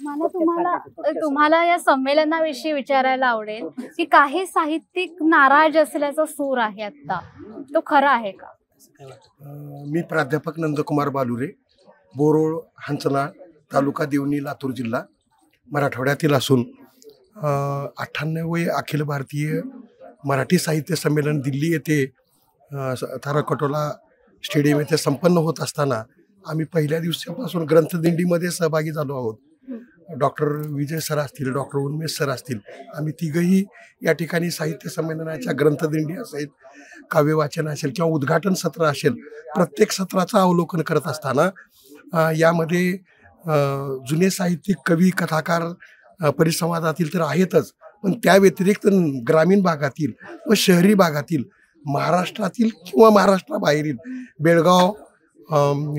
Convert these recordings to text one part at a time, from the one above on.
मला तुम्हाला या संमेलनाविषयी विचारायला आवडेल की काही साहित्यिक नाराज असल्याचा सूर आहे आता, तो खरा आहे का? मी प्राध्यापक नंदकुमार बालुरे, बोरोळ हंचनाळ, तालुका देवणी, लातूर जिल्हा, मराठवाड्यातील असून 98वे अखिल भारतीय मराठी साहित्य संमेलन दिल्ली येथे थाराकटोला स्टेडियम येथे संपन्न होत असताना आम्ही पहिल्या दिवसापासून ग्रंथदिंडीमध्ये सहभागी झालो आहोत. डॉक्टर विजय सर असतील, डॉक्टर उन्मेष सर असतील, आम्ही तिघही या ठिकाणी साहित्य संमेलनाच्या ग्रंथदिंडी असेल, काव्य वाचन असेल किंवा उद्घाटन सत्र असेल, प्रत्येक सत्राचं अवलोकन करत असताना यामध्ये जुने साहित्यिक, कवी, कथाकार परिसंवादातील तर आहेतच, पण त्या व्यतिरिक्त ग्रामीण भागातील व शहरी भागातील, महाराष्ट्रातील किंवा महाराष्ट्राबाहेरील बेळगाव,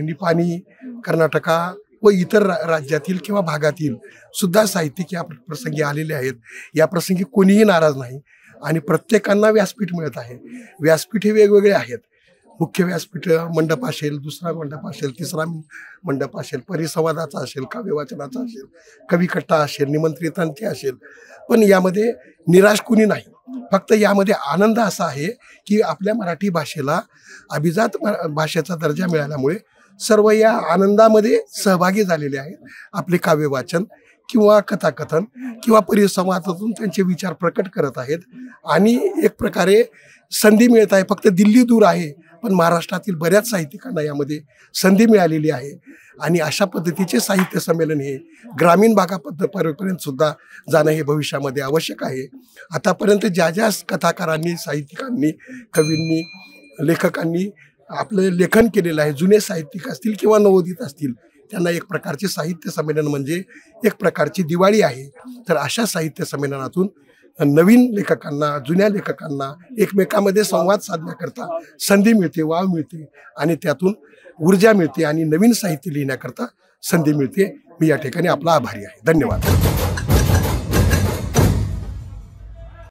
निपाणी, कर्नाटका व इतर राज्यातील किंवा भागातील सुद्धा साहित्यिक या प्रसंगी आलेले आहेत. या प्रसंगी कोणीही नाराज नाही आणि प्रत्येकांना व्यासपीठ मिळत आहे. व्यासपीठ हे वेगवेगळे आहेत. मुख्य व्यासपीठ मंडप असेल, दुसरा मंडप असेल, तिसरा मंडप असेल, परिसंवादाचा असेल, काव्यवाचनाचा असेल, कविकट्टा असेल, निमंत्रितांचे असेल, पण यामध्ये निराश कुणी नाही. फक्त यामध्ये आनंद असा आहे की आपल्या मराठी भाषेला अभिजात भाषेचा दर्जा मिळाल्यामुळे सर्व या आनंदामध्ये सहभागी झालेले आहेत. आपले काव्य वाचन किंवा कथाकथन किंवा परिसंवादातून त्यांचे विचार प्रकट करत आहेत आणि एक प्रकारे संधी मिळत आहे. फक्त दिल्ली दूर आहे, पण महाराष्ट्रातील बऱ्याच साहित्यिकांना यामध्ये संधी मिळालेली आहे आणि अशा पद्धतीचे साहित्य संमेलन हे ग्रामीण भागापर्यंत सुद्धा जाणं हे भविष्यामध्ये आवश्यक आहे. आतापर्यंत ज्या ज्या कथाकारांनी, साहित्यिकांनी, कवींनी, लेखकांनी आपलं लेखन केलेलं आहे, जुने साहित्यिक असतील किंवा नवोदित असतील, त्यांना एक प्रकारचे साहित्य संमेलन म्हणजे एक प्रकारची दिवाळी आहे. तर अशा साहित्य संमेलनातून नवीन लेखकांना, जुन्या लेखकांना एकमेकांमध्ये संवाद साधण्याकरता संधी मिळते, वाव मिळते आणि त्यातून ऊर्जा मिळते आणि नवीन साहित्य लिहिण्याकरता संधी मिळते. मी या ठिकाणी आपला आभारी आहे. धन्यवाद.